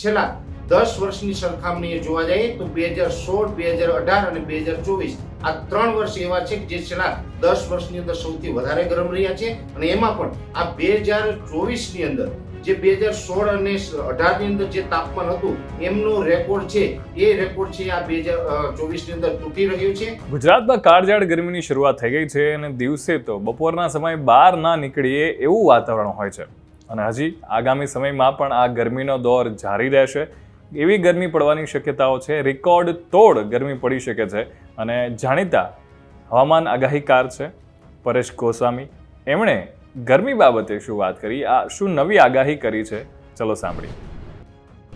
છેલ્લા 10 વર્ષની સરખામણીએ જોવા જઈએ તો 2016, 2018 અને 2024 આ 3 વર્ષ એવા છે કે જે છેલ્લા 10 વર્ષની અંદર સૌથી વધારે ગરમ રહ્યા છે અને એમાં પણ આ 2024 ની અંદર જે 2016 અને 18 ની અંદર જે તાપમાન હતું એમનો રેકોર્ડ છે એ રેકોર્ડ છે આ 2024 ની અંદર તૂટી રહ્યો છે। ગુજરાતમાં કાળઝાળ ગરમીની શરૂઆત થઈ ગઈ છે અને દિવસે તો બપોરના સમયે બહાર ના નીકળીએ એવું વાતાવરણ હોય છે અને હજી આગામી સમયમાં પણ આ ગરમીનો દોર જારી રહેશે। એવી ગરમી પડવાની શક્યતાઓ છે, રેકોર્ડ તોડ ગરમી પડી શકે છે અને જાણીતા હવામાન આગાહીકાર છે પરેશ ગોસ્વામી, એમણે ગરમી બાબતે શું વાત કરી, આ શું નવી આગાહી કરી છે, ચલો સાંભળીએ।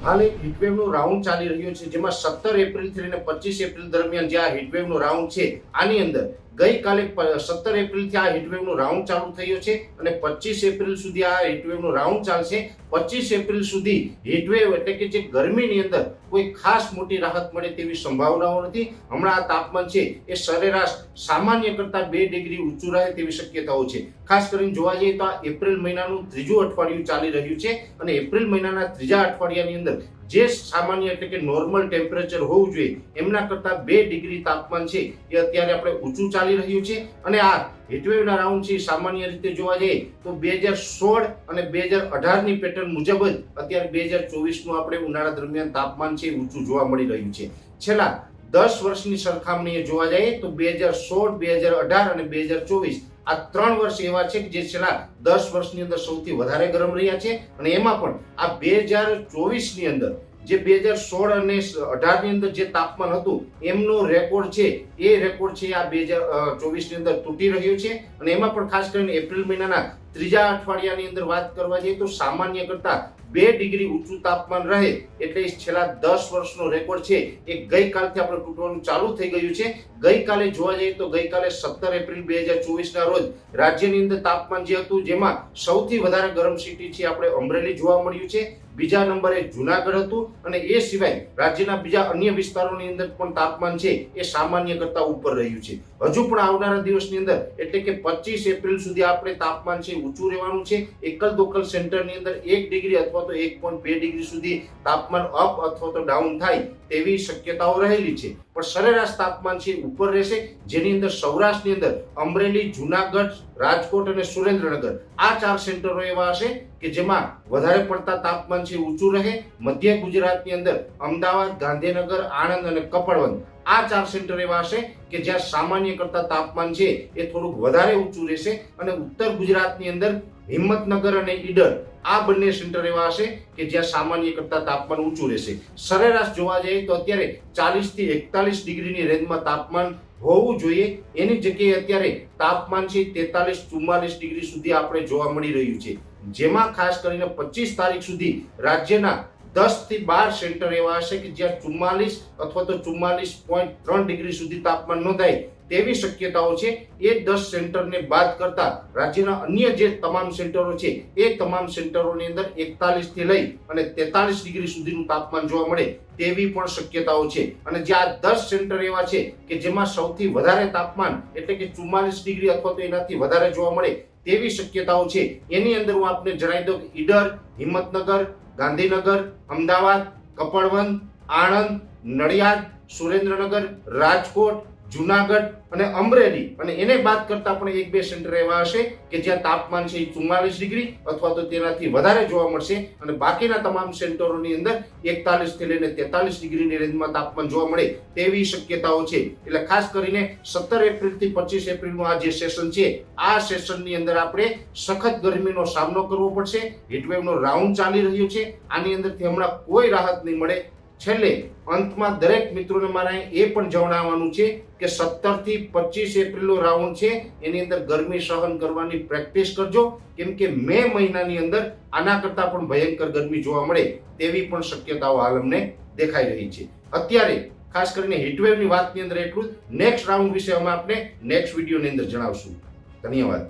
હાલ એક હીટવેવનો રાઉન્ડ ચાલી રહ્યો છે જેમાં 17 એપ્રિલથી લઈને 25 એપ્રિલ દરમિયાન જે આ હીટવેવનો રાઉન્ડ છે આની અંદર ગઈકાલે 17 એપ્રિલથી આ હીટવેવનો રાઉન્ડ ચાલુ થયો છે અને 25 એપ્રિલ સુધી આ હીટવેવનો રાઉન્ડ ચાલશે। 25 એપ્રિલ સુધી હીટવેવ એટલે કે જે ગરમીની અંદર કોઈ ખાસ મોટી રાહત મળે તેવી સંભાવનાઓ નથી। હમણાં આ તાપમાન છે એ સરેરાશ સામાન્ય કરતાં 2 ડિગ્રી ઊંચું રહે તેવી શક્યતાઓ છે। ખાસ કરીને જોવા જઈએ તો આ એપ્રિલ મહિનાનું ત્રીજું અઠવાડિયું ચાલી રહ્યું છે અને એપ્રિલ મહિનાના ત્રીજા અઠવાડિયાની અંદર જે સામાન્ય એટલે કે નોર્મલ ટેમ્પરેચર હોવું જોઈએ એમના કરતાં 2 ડિગ્રી તાપમાન છે એ અત્યારે આપણે ઊંચું ચાલી રહ્યું છે અને આ હીટવેવના રાઉન્ડ છે સામાન્ય રીતે જોવા જઈએ તો 2016 અને 2018 ની પેટર્ન મુજબ જ અત્યારે 2024 નું આપણે ઉનાળા દરમિયાન તાપમાન છે ઊંચું જોવા મળી રહ્યું છે। છેલ્લા 10 વર્ષની સરખામણીએ જોવા જઈએ તો 2016, 2018 અને 2024 આ 3 વર્ષ એવા છે કે જે છેલ્લા 10 વર્ષની અંદર સૌથી વધારે ગરમ રહ્યા છે અને એમાં પણ આ 2024 ની અંદર જે 2016 અને 18 ની અંદર જે તાપમાન હતું એમનો રેકોર્ડ છે એ રેકોર્ડ છે આ 2024 ની અંદર તૂટી રહ્યો છે અને એમાં પણ ખાસ કરીને એપ્રિલ મહિનાના ત્રીજા અઠવાડિયાની અંદર વાત કરવા જઈએ તો સામાન્ય કરતાં 2 ડિગ્રી ઊંચું તાપમાન રહે એટલે છેલ્લા 10 વર્ષનો રેકોર્ડ છે એ ગઈકાલથી આપણે તૂટવાનું ચાલુ થઈ ગયું છે। ગઈકાલે જોવા જઈએ તો ગઈકાલે 17 એપ્રિલ 2024 ના રોજ રાજ્યની અંદર તાપમાન જે હતું જેમાં સૌથી વધારે ગરમ સિટી છે આપણે અમરેલી જોવા મળ્યું છે, બીજા નંબરે જુનાગઢ હતું અને એ સિવાય રાજ્યના બીજા અન્ય વિસ્તારોની અંદર પણ તાપમાન છે એ સામાન્ય કરતાં ઉપર રહ્યું છે। હજુ પણ આવનારા દિવસની અંદર એટલે કે 25 એપ્રિલ સુધી આપણે તાપમાન છે ઊંચું રહેવાનું છે। એકલ દોકલ સેન્ટરની અંદર 1 ડિગ્રી અથવા તો 1.2 ડિગ્રી સુધી તાપમાન અપ અથવા તો ડાઉન થાય તેવી શક્યતાઓ રહેલી છે પણ સરેરાશ તાપમાન છે ઉપર રહેશે જેની અંદર સૌરાષ્ટ્રની અંદર અમરેલી, જુનાગઢ, રાજકોટ અને સુરેન્દ્રનગર આ 4 સેન્ટરો એવા હશે કે જેમાં વધારે પડતા તાપમાન છે ઊંચું રહે। મધ્ય ગુજરાતની અંદર અમદાવાદ, ગાંધીનગર, આણંદ અને કપડવંત આ 4 સેન્ટર એવા હશે કે જ્યાં સામાન્ય કરતાં તાપમાન છે એ થોડુંક વધારે ઊંચું રહેશે અને ઉત્તર ગુજરાતની અંદર હિંમતનગર અને ઈડર આ બંને સેન્ટર એવા હશે કે જ્યાં સામાન્ય કરતાં તાપમાન ઊંચું રહેશે। સરેરાશ જોવા જઈએ તો અત્યારે 40 થી 41 ડિગ્રીની રેન્જમાં તાપમાન હોવું જોઈએ એની જગ્યાએ અત્યારે તાપમાન છે 43-44 ડિગ્રી સુધી આપણે જોવા મળી રહ્યું છે જેમાં ખાસ કરીને 25 તારીખ સુધી રાજ્યના 10 થી 12 સેન્ટર એવા હશે કે જ્યાં 44 અથવા તો 44.3 ડિગ્રી સુધી તાપમાન નોંધાય તેવી શક્યતાઓ છે। એ 10 સેન્ટરને બાદ કરતા રાજ્યના અન્ય જે તમામ સેન્ટરો છે એ તમામ સેન્ટરોની અંદર 41 થી લઈ અને 43 ડિગ્રી સુધીનું તાપમાન જોવા મળે તેવી પણ શક્યતાઓ છે અને જે આ 10 સેન્ટર એવા છે કે જેમાં સૌથી વધારે તાપમાન એટલે કે 44 ડિગ્રી અથવા તો એનાથી વધારે જોવા મળે તેવી શક્યતાઓ છે એની અંદર હું આપને જણાવી દઉં કે ઈડર, હિંમતનગર, ગાંધીનગર, અમદાવાદ, કપડવંત, આણંદ, નડિયાદ, સુરેન્દ્રનગર, રાજકોટ, જુનાગઢ અને અમરેલી અને એને બાદ કરતા પણ 1-2 સેન્ટર એવા હશે કે જ્યાં તાપમાન છે 44 ડિગ્રી અથવા તો તેનાથી વધારે જોવા મળશે અને બાકીના તમામ સેન્ટરોની અંદર 41 થી લઈને 43 ડિગ્રીની રેન્જમાં તાપમાન જોવા મળે તેવી શક્યતાઓ છે। એટલે ખાસ કરીને 17 એપ્રિલ થી 25 એપ્રિલનું આ જે સેશન છે આ સેશનની અંદર આપણે સખત ગરમીનો સામનો કરવો પડશે। હીટવેવનો રાઉન્ડ ચાલી રહ્યો છે, આની અંદરથી હમણાં કોઈ રાહત નહીં મળે। છેલ્લે અંતમાં દરેક મિત્રોને મારે એ પણ જણાવવાનું છે કે 17 થી 25 એપ્રિલનો રાઉન્ડ છે એની અંદર ગરમી સહન કરવાની પ્રેક્ટિસ કરજો કેમ કે મે મહિનાની અંદર આના કરતાં પણ ભયંકર ગરમી જોવા મળે તેવી પણ શક્યતાઓ હાલ અમને દેખાઈ રહી છે। અત્યારે ખાસ કરીને હીટવેવની વાતની અંદર એટલું જ, નેક્સ્ટ રાઉન્ડ વિશે અમે આપને નેક્સ્ટ વિડીયોની અંદર જણાવશું। ધન્યવાદ।